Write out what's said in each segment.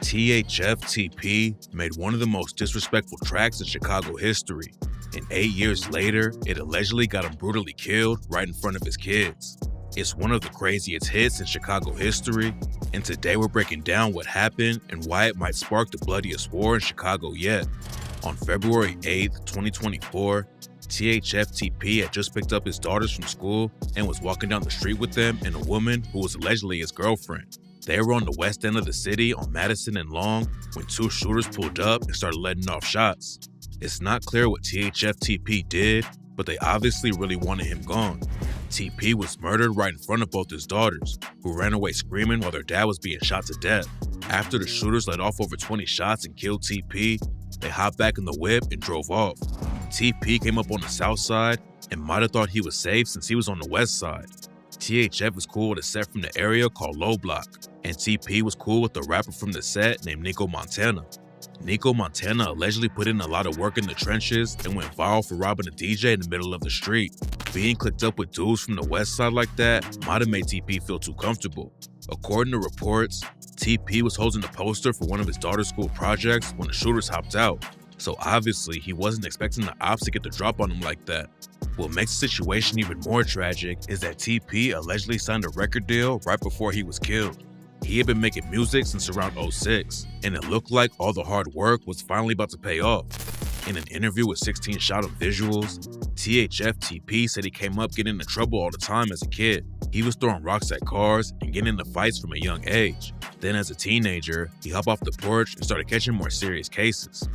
THF TP made one of the most disrespectful tracks in Chicago history, and 8 years later, it allegedly got him brutally killed right in front of his kids. It's one of the craziest hits in Chicago history, and today we're breaking down what happened and why it might spark the bloodiest war in Chicago yet. On February 8th, 2024, THF TP had just picked up his daughters from school and was walking down the street with them and a woman who was allegedly his girlfriend. They were on the west end of the city on Madison and Long when two shooters pulled up and started letting off shots. It's not clear what THF TP did, but they obviously really wanted him gone. TP was murdered right in front of both his daughters, who ran away screaming while their dad was being shot to death. After the shooters let off over 20 shots and killed TP, they hopped back in the whip and drove off. TP came up on the south side and might have thought he was safe since he was on the west side. THF is cool with a set from the area called Low Block, and TP was cool with a rapper from the set named Nico Montana. Nico Montana allegedly put in a lot of work in the trenches and went viral for robbing a DJ in the middle of the street. Being clicked up with dudes from the west side like that might have made TP feel too comfortable. According to reports, TP was holding a poster for one of his daughter's school projects when the shooters hopped out, so obviously he wasn't expecting the ops to get the drop on him like that. What makes the situation even more tragic is that TP allegedly signed a record deal right before he was killed. He had been making music since around '06, and it looked like all the hard work was finally about to pay off. In an interview with 16 Shot of Visuals, THF TP said he came up getting into trouble all the time as a kid. He was throwing rocks at cars and getting into fights from a young age. Then as a teenager, he hopped off the porch and started catching more serious cases.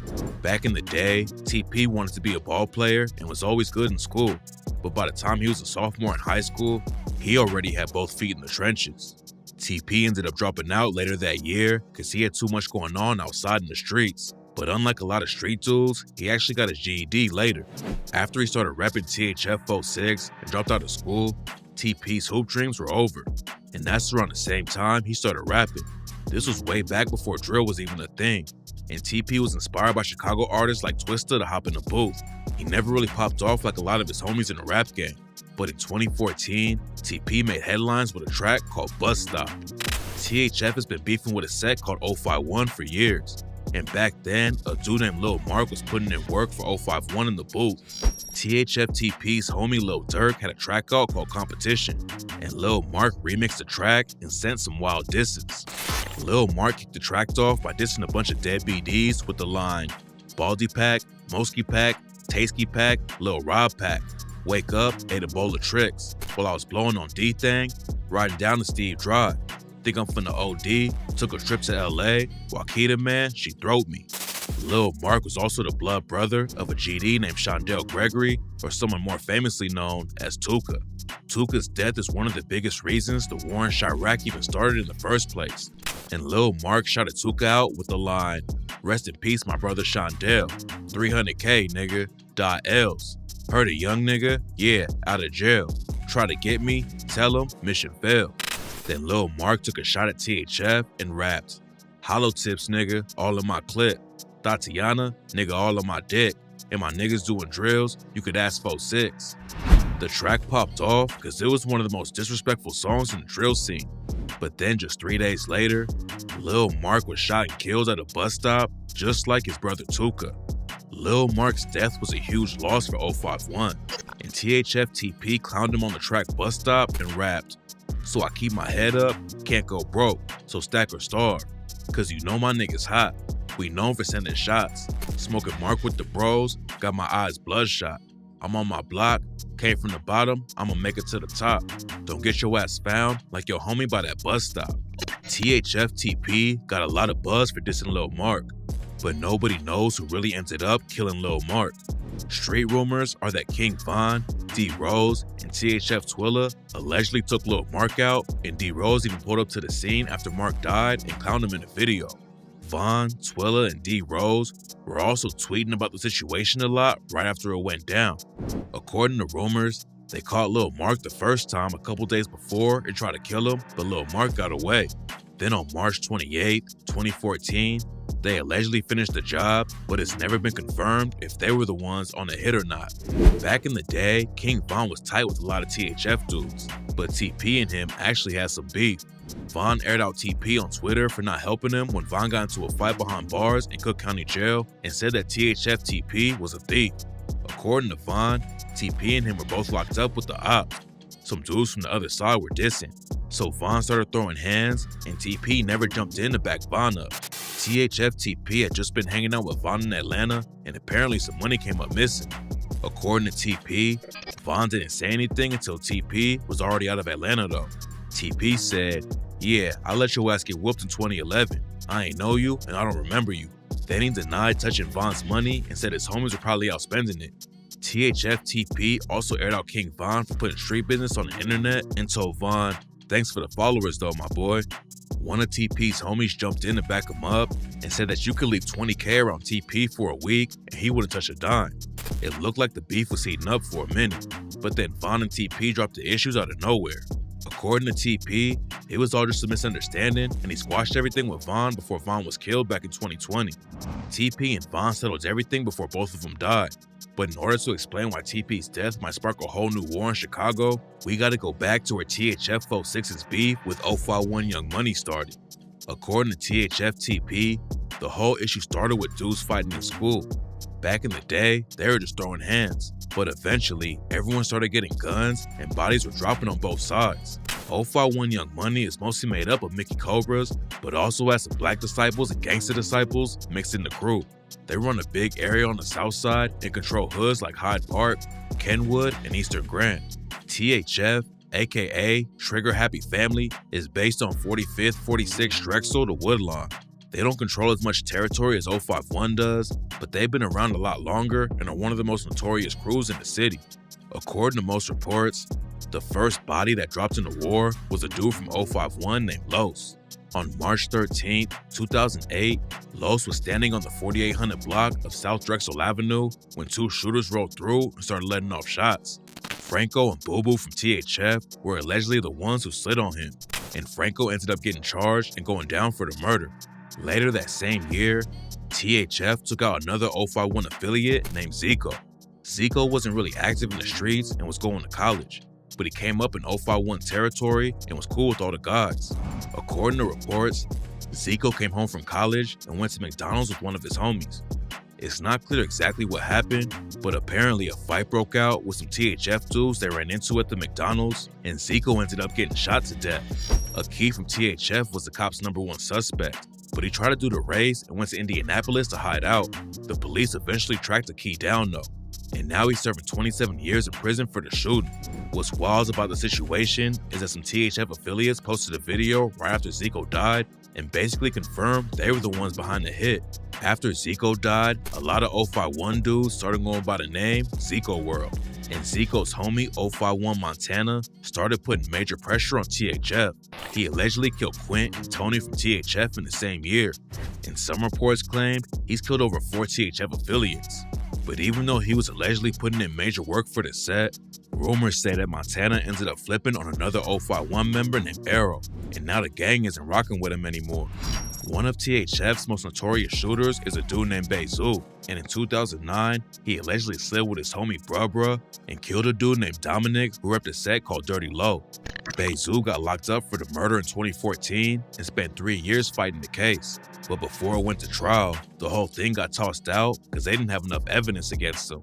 Back in the day, TP wanted to be a ball player and was always good in school, but by the time he was a sophomore in high school, he already had both feet in the trenches. TP ended up dropping out later that year because he had too much going on outside in the streets. But unlike a lot of street dudes, he actually got his GED later. After he started rapping THF 06 and dropped out of school, TP's hoop dreams were over. And that's around the same time he started rapping. This was way back before drill was even a thing. And TP was inspired by Chicago artists like Twista to hop in the booth. He never really popped off like a lot of his homies in the rap game. But in 2014, TP made headlines with a track called Bus Stop. THF has been beefing with a set called 051 for years. And back then, a dude named Lil Mark was putting in work for 051 in the booth. THF TP's homie Lil Durk had a track out called Competition, and Lil Mark remixed the track and sent some wild disses. Lil Mark kicked the track off by dissing a bunch of dead BDs with the line, Baldy Pack, Mosky Pack, Tasty Pack, Lil Rob Pack, wake up, ate a bowl of tricks, while I was blowing on D-Thang, riding down to Steve Drive. Think I'm finna OD, took a trip to LA, Wakita man, she throwed me. Lil Mark was also the blood brother of a GD named Shondell Gregory, or someone more famously known as Tuka. Tuka's death is one of the biggest reasons the war in Chirac even started in the first place. And Lil Mark shouted Tuka out with the line, rest in peace my brother Shondell, 300K nigga, .Ls. Heard a young nigga, yeah, out of jail. Try to get me, tell him, mission failed. Then Lil Mark took a shot at THF and rapped, hollow tips nigga, all in my clip. Tatiana, nigga all on my dick. And my niggas doing drills, you could ask 4-6. The track popped off because it was one of the most disrespectful songs in the drill scene. But then just 3 days later, Lil Mark was shot and killed at a bus stop just like his brother Tuka. Lil Mark's death was a huge loss for 051, and THF TP clowned him on the track Bus Stop and rapped, so I keep my head up, can't go broke, so stack or starve, cause you know my niggas hot, we known for sending shots, smoking Mark with the bros, got my eyes bloodshot, I'm on my block, came from the bottom, I'ma make it to the top, don't get your ass found like your homie by that bus stop. THF TP got a lot of buzz for dissing Lil Mark, but nobody knows who really ended up killing Lil Mark. Street rumors are that King Von, D Rose, and THF Twilla allegedly took Lil Mark out, and D Rose even pulled up to the scene after Mark died and clowned him in a video. Von, Twilla, and D Rose were also tweeting about the situation a lot right after it went down. According to rumors, they caught Lil Mark the first time a couple days before and tried to kill him, but Lil Mark got away. Then on March 28, 2014, they allegedly finished the job, but it's never been confirmed if they were the ones on the hit or not. Back in the day, King Von was tight with a lot of THF dudes, but TP and him actually had some beef. Von aired out TP on Twitter for not helping him when Von got into a fight behind bars in Cook County Jail and said that THF TP was a thief. According to Von, TP and him were both locked up with the ops. Some dudes from the other side were dissing, so Von started throwing hands and TP never jumped in to back Von up. THF TP had just been hanging out with Von in Atlanta and apparently some money came up missing. According to TP, Von didn't say anything until TP was already out of Atlanta though. TP said, "Yeah, I let your ass get whooped in 2011. I ain't know you and I don't remember you." Then he denied touching Von's money and said his homies were probably out spending it. THF TP also aired out King Von for putting street business on the internet and told Von, "Thanks for the followers though, my boy." One of TP's homies jumped in to back him up and said that you could leave 20K around TP for a week and he wouldn't touch a dime. It looked like the beef was heating up for a minute, but then Von and TP dropped the issues out of nowhere. According to TP, it was all just a misunderstanding and he squashed everything with Von before Von was killed back in 2020. TP and Von settled everything before both of them died. But in order to explain why TP's death might spark a whole new war in Chicago, we gotta go back to where THF 06's beef with 051 Young Money started. According to THF TP, the whole issue started with dudes fighting in school. Back in the day, they were just throwing hands, but eventually, everyone started getting guns and bodies were dropping on both sides. 051 Young Money is mostly made up of Mickey Cobras, but also has some Black disciples and gangster disciples mixed in the crew. They run a big area on the south side and control hoods like Hyde Park, Kenwood, and Eastern Grand. THF, aka Trigger Happy Family, is based on 45th, 46th Drexel to Woodlawn. They don't control as much territory as 051 does, but they've been around a lot longer and are one of the most notorious crews in the city. According to most reports, the first body that dropped in the war was a dude from 051 named Los. On March 13, 2008, Los was standing on the 4800 block of South Drexel Avenue when two shooters rolled through and started letting off shots. Franco and Boo Boo from THF were allegedly the ones who slid on him, and Franco ended up getting charged and going down for the murder. Later that same year, THF took out another 051 affiliate named Zico. Zico wasn't really active in the streets and was going to college, but he came up in 051 territory and was cool with all the guys. According to reports, Zico came home from college and went to McDonald's with one of his homies. It's not clear exactly what happened, but apparently a fight broke out with some THF dudes they ran into at the McDonald's, and Zico ended up getting shot to death. A key from THF was the cops' #1 suspect, but he tried to do the race and went to Indianapolis to hide out. The police eventually tracked the key down though, and now he's serving 27 years in prison for the shooting. What's wild about the situation is that some THF affiliates posted a video right after Zico died and basically confirmed they were the ones behind the hit. After Zico died, a lot of 051 dudes started going by the name Zico World, and Zico's homie 051 Montana started putting major pressure on THF. He allegedly killed Quint and Tony from THF in the same year, and some reports claimed he's killed over 4 THF affiliates. But even though he was allegedly putting in major work for the set, rumors say that Montana ended up flipping on another 051 member named Arrow, and now the gang isn't rocking with him anymore. One of THF's most notorious shooters is a dude named Bezoo, and in 2009, he allegedly slid with his homie Bruh and killed a dude named Dominic who repped a set called Dirty Low. Bezoo got locked up for the murder in 2014 and spent 3 years fighting the case. But before it went to trial, the whole thing got tossed out because they didn't have enough evidence against him.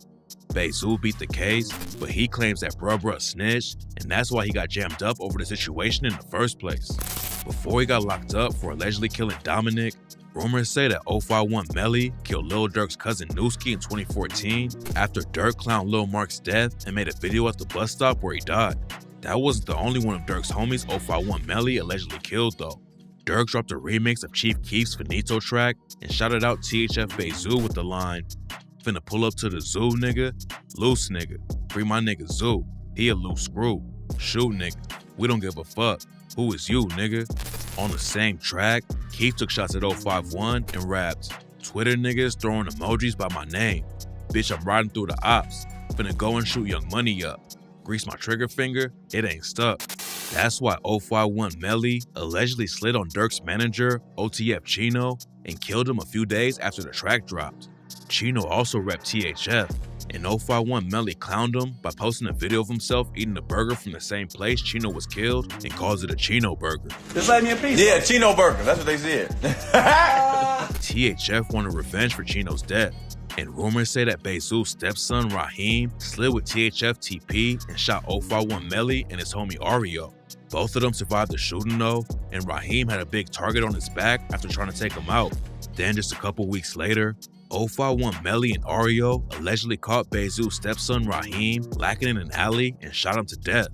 Bezoo beat the case, but he claims that Bruh snitched, and that's why he got jammed up over the situation in the first place. Before he got locked up for allegedly killing Dominic, rumors say that 051 Melly killed Lil Durk's cousin Newski in 2014 after Durk clowned Lil Mark's death and made a video at the bus stop where he died. That wasn't the only one of Durk's homies 051 Melly allegedly killed though. Durk dropped a remix of Chief Keef's Finito track and shouted out THF Bezoo with the line, "Finna pull up to the zoo, nigga. Loose nigga. Free my nigga Zoo. He a loose screw. Shoot nigga. We don't give a fuck. Who is you, nigga?" On the same track, Keef took shots at 051 and rapped, "Twitter niggas throwing emojis by my name. Bitch, I'm riding through the ops. Finna go and shoot Young Money up. Grease my trigger finger, it ain't stuck." That's why 051 Melly allegedly slid on Durk's manager, OTF Chino, and killed him a few days after the track dropped. Chino also repped THF, In 051, Melly clowned him by posting a video of himself eating a burger from the same place Chino was killed and calls it a Chino burger. Just let me a piece. Yeah, Chino burger. That's what they said. THF wanted revenge for Chino's death, and rumors say that Bezu's stepson Raheem slid with THF TP and shot 051 Melly and his homie Ario. Both of them survived the shooting though, and Raheem had a big target on his back after trying to take him out. Then just a couple weeks later, 051 Melly and Ario allegedly caught Bezu's stepson Raheem lacking in an alley and shot him to death.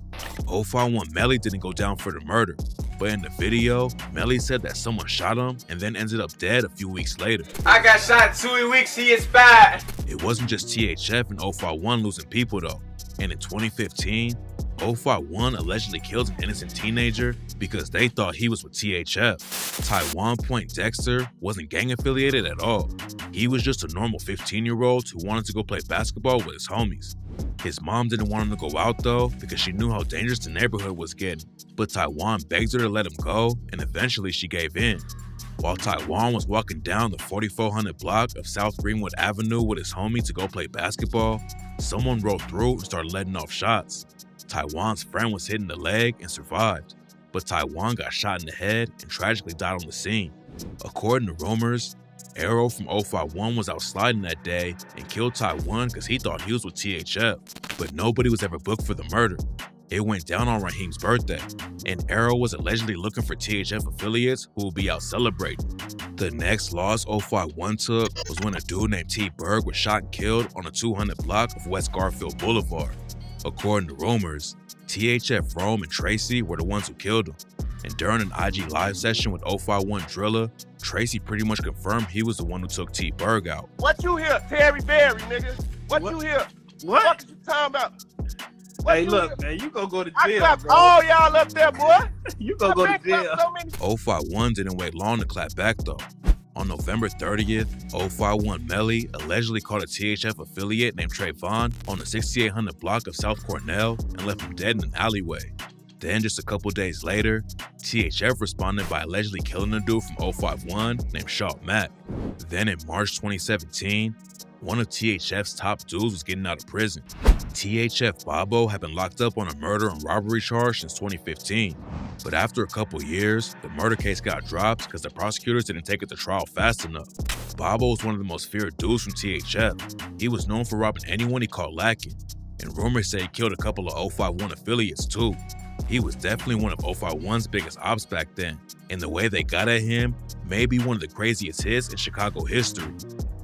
051 Melly didn't go down for the murder, but in the video, Melly said that someone shot him and then ended up dead a few weeks later. I got shot 2 weeks, he is bad. It wasn't just THF and 051 losing people though, and in 2015, 051 allegedly killed an innocent teenager because they thought he was with THF. Taiwan Point Dexter wasn't gang affiliated at all. He was just a normal 15-year-old who wanted to go play basketball with his homies. His mom didn't want him to go out though because she knew how dangerous the neighborhood was getting, but Taiwan begged her to let him go and eventually she gave in. While Taiwan was walking down the 4400 block of South Greenwood Avenue with his homie to go play basketball, someone rolled through and started letting off shots. Taiwan's friend was hit in the leg and survived, but Taiwan got shot in the head and tragically died on the scene. According to rumors, Arrow from 051 was out sliding that day and killed Taiwan because he thought he was with THF, but nobody was ever booked for the murder. It went down on Raheem's birthday, and Arrow was allegedly looking for THF affiliates who would be out celebrating. The next loss 051 took was when a dude named T. Berg was shot and killed on the 200 block of West Garfield Boulevard. According to rumors, THF Rome and Tracy were the ones who killed him, and during an IG live session with 051 Driller, Tracy pretty much confirmed he was the one who took T. Berg out. What you hear, Terry Berry, nigga? What you hear? What you talking about? What Hey, you look, hear? man, you gonna go to I jail, clapped bro. all y'all up there, boy. You gonna go to jail. So many 051 didn't wait long to clap back though. On November 30th, 051 Melly allegedly caught a THF affiliate named Trayvon on the 6800 block of South Cornell and left him dead in an alleyway. Then just a couple days later, THF responded by allegedly killing a dude from 051 named Shaw Mack. Then in March 2017, one of THF's top dudes was getting out of prison. THF Bobo had been locked up on a murder and robbery charge since 2015. But after a couple years, the murder case got dropped because the prosecutors didn't take it to trial fast enough. Bobo was one of the most feared dudes from THF. He was known for robbing anyone he caught lacking, and rumors say he killed a couple of 051 affiliates too. He was definitely one of 051's biggest ops back then, and the way they got at him may be one of the craziest hits in Chicago history.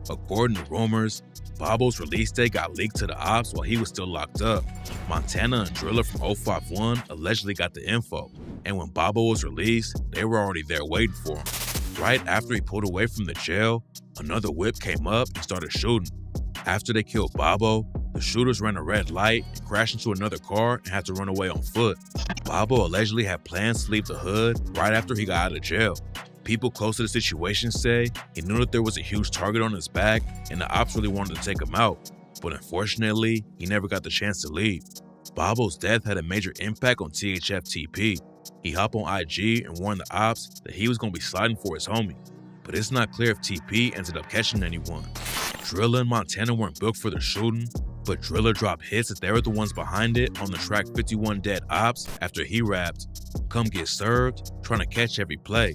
According to rumors, Bobo's release date got leaked to the ops while he was still locked up. Montana and Driller from 051 allegedly got the info, and when Bobo was released, they were already there waiting for him. Right after he pulled away from the jail, another whip came up and started shooting. After they killed Bobo, the shooters ran a red light and crashed into another car and had to run away on foot. Bobo allegedly had plans to leave the hood right after he got out of jail. People close to the situation say he knew that there was a huge target on his back and the ops really wanted to take him out, but unfortunately, he never got the chance to leave. Bobo's death had a major impact on THF TP. He hopped on IG and warned the ops that he was going to be sliding for his homie, but it's not clear if TP ended up catching anyone. Driller and Montana weren't booked for the shooting, but Driller dropped hits that they were the ones behind it on the track 51 Dead Ops after he rapped, "Come get served, trying to catch every play.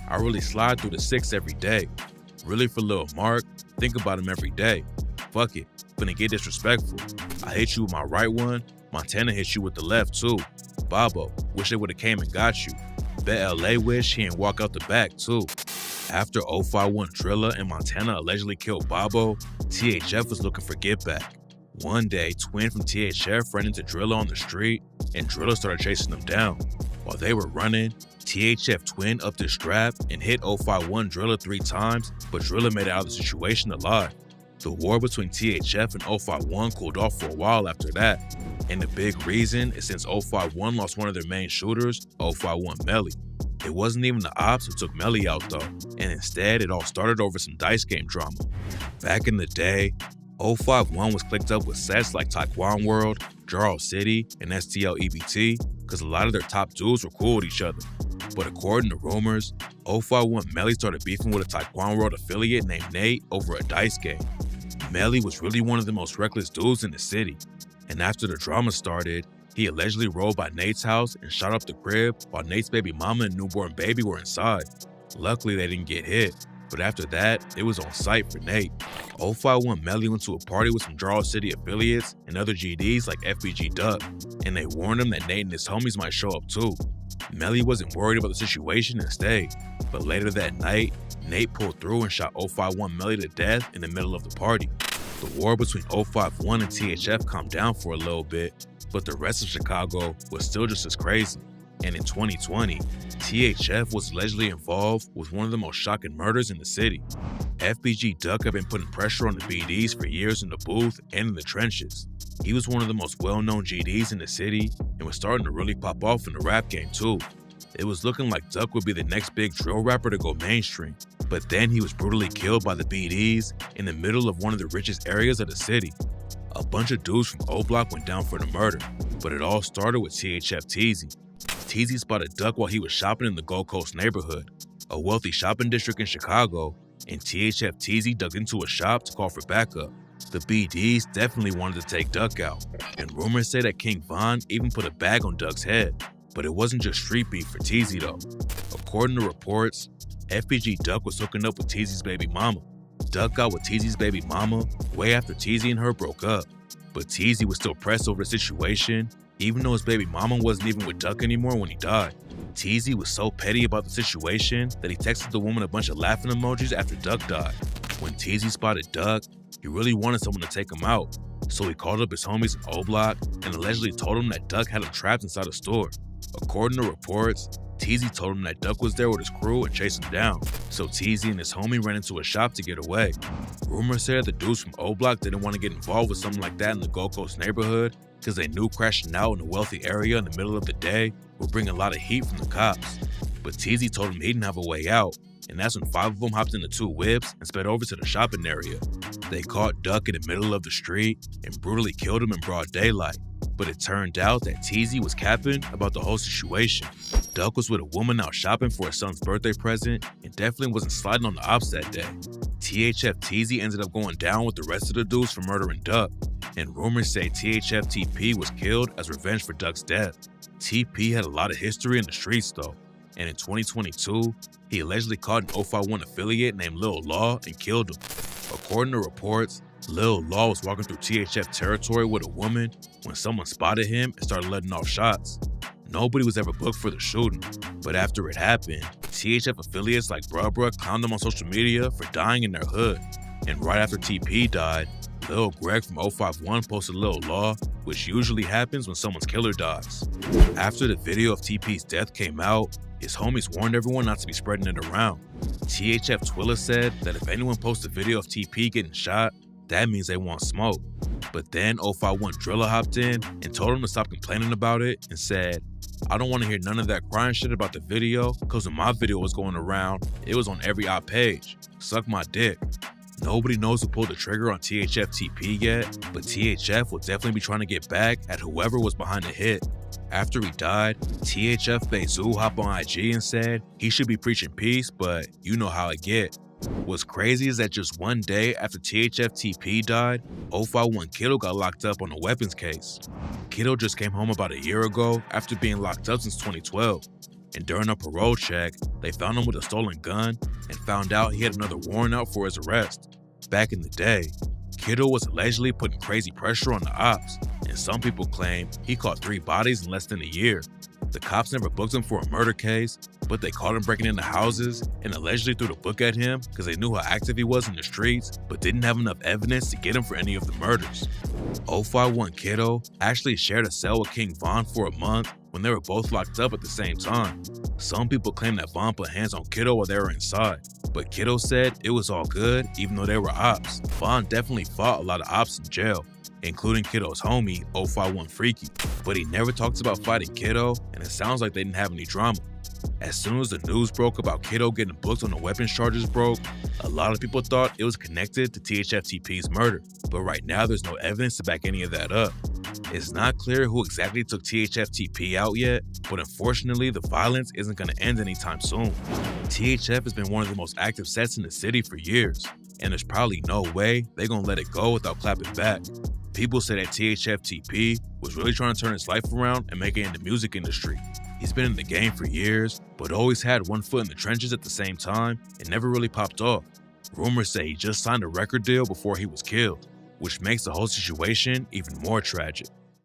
I really slide through the 6 every day. Really for Lil Mark, think about him every day. Fuck it, finna get disrespectful. I hit you with my right one, Montana hit you with the left too. Bobo, wish they would've came and got you. Bet LA wish he ain't walk out the back too." After 051 Driller and Montana allegedly killed Bobo, THF was looking for get back. One day, Twin from THF ran into Driller on the street, and Driller started chasing them down. While they were running, THF Twin upped his strap and hit 051 Driller 3 times, but Driller made it out of the situation alive. The war between THF and 051 cooled off for a while after that, and the big reason is since 051 lost one of their main shooters, 051 Melly. It wasn't even the ops who took Melly out though, and instead it all started over some dice game drama. Back in the day, 051 was clicked up with sets like Taekwon World, Jarl City, and STL EBT because a lot of their top dudes were cool with each other. But according to rumors, 051 Melly started beefing with a Taekwon World affiliate named Nate over a dice game. Melly was really one of the most reckless dudes in the city, and after the drama started, he allegedly rolled by Nate's house and shot up the crib while Nate's baby mama and newborn baby were inside. Luckily, they didn't get hit, but after that, it was on sight for Nate. 051 Melly went to a party with some Jarrell City affiliates and other GDs like FBG Duck, and they warned him that Nate and his homies might show up too. Melly wasn't worried about the situation and stayed, but later that night, Nate pulled through and shot 051 Melly to death in the middle of the party. The war between 051 and THF calmed down for a little bit, but the rest of Chicago was still just as crazy. And in 2020, THF was allegedly involved with one of the most shocking murders in the city. FBG Duck had been putting pressure on the BDs for years in the booth and in the trenches. He was one of the most well-known GDs in the city and was starting to really pop off in the rap game too. It was looking like Duck would be the next big drill rapper to go mainstream, but then he was brutally killed by the BDs in the middle of one of the richest areas of the city. A bunch of dudes from O Block went down for the murder, but it all started with THF TP. TP spotted Duck while he was shopping in the Gold Coast neighborhood, a wealthy shopping district in Chicago, and THF TP dug into a shop to call for backup. The BDs definitely wanted to take Duck out, and rumors say that King Von even put a bag on Duck's head. But it wasn't just street beef for TZ though. According to reports, FBG Duck was hooking up with TZ's baby mama. Duck got with TZ's baby mama way after TZ and her broke up, but TZ was still pressed over the situation, even though his baby mama wasn't even with Duck anymore when he died. TZ was so petty about the situation that he texted the woman a bunch of laughing emojis after Duck died. When TZ spotted Duck, he really wanted someone to take him out, so he called up his homies in O Block and allegedly told him that Duck had him trapped inside a store. According to reports, TZ told him that Duck was there with his crew and chased him down, so TZ and his homie ran into a shop to get away. Rumors said the dudes from O Block didn't want to get involved with something like that in the Gold Coast neighborhood because they knew crashing out in a wealthy area in the middle of the day would bring a lot of heat from the cops. But TZ told him he didn't have a way out, and that's when 5 of them hopped into 2 whips and sped over to the shopping area. They caught Duck in the middle of the street and brutally killed him in broad daylight. But it turned out that TZ was capping about the whole situation. Duck was with a woman out shopping for his son's birthday present and definitely wasn't sliding on the ops that day. THF TZ ended up going down with the rest of the dudes for murdering Duck, and rumors say THF TP was killed as revenge for Duck's death. TP had a lot of history in the streets though, and in 2022, he allegedly caught an 051 affiliate named Lil Law and killed him. According to reports, Lil Law was walking through THF territory with a woman when someone spotted him and started letting off shots. Nobody was ever booked for the shooting, but after it happened, THF affiliates like Bruh clowned him on social media for dying in their hood. And right after TP died, Lil Greg from 051 posted Lil Law, which usually happens when someone's killer dies. After the video of TP's death came out, his homies warned everyone not to be spreading it around. THF Twilla said that if anyone posts a video of TP getting shot, that means they want smoke. But then 051 Driller hopped in and told him to stop complaining about it and said, "I don't want to hear none of that crying shit about the video, cause when my video was going around, it was on every op page. Suck my dick." Nobody knows who pulled the trigger on THF TP yet, but THF will definitely be trying to get back at whoever was behind the hit. After he died, THF made Zoo hop on IG and said he should be preaching peace, but you know how it get. What's crazy is that just one day after THF TP died, 051 Kiddo got locked up on a weapons case. Kiddo just came home about a year ago after being locked up since 2012. And during a parole check, they found him with a stolen gun and found out he had another warrant out for his arrest. Back in the day, Kiddo was allegedly putting crazy pressure on the ops, and some people claim he caught 3 bodies in less than a year. The cops never booked him for a murder case, but they caught him breaking into houses and allegedly threw the book at him because they knew how active he was in the streets, but didn't have enough evidence to get him for any of the murders. 051 Kiddo actually shared a cell with King Von for a month when they were both locked up at the same time. Some people claim that Von put hands on Kiddo while they were inside, but Kiddo said it was all good even though they were ops. Von definitely fought a lot of ops in jail, including Kiddo's homie, 051 Freaky, but he never talks about fighting Kiddo, and it sounds like they didn't have any drama. As soon as the news broke about Kiddo getting booked on the weapons charges broke, a lot of people thought it was connected to THF TP's murder, but right now there's no evidence to back any of that up. It's not clear who exactly took THF TP out yet, but unfortunately the violence isn't going to end anytime soon. THF has been one of the most active sets in the city for years, and there's probably no way they're gonna let it go without clapping back. People say that THF TP was really trying to turn his life around and make it in the music industry. He's been in the game for years, but always had one foot in the trenches at the same time and never really popped off. Rumors say he just signed a record deal before he was killed, which makes the whole situation even more tragic.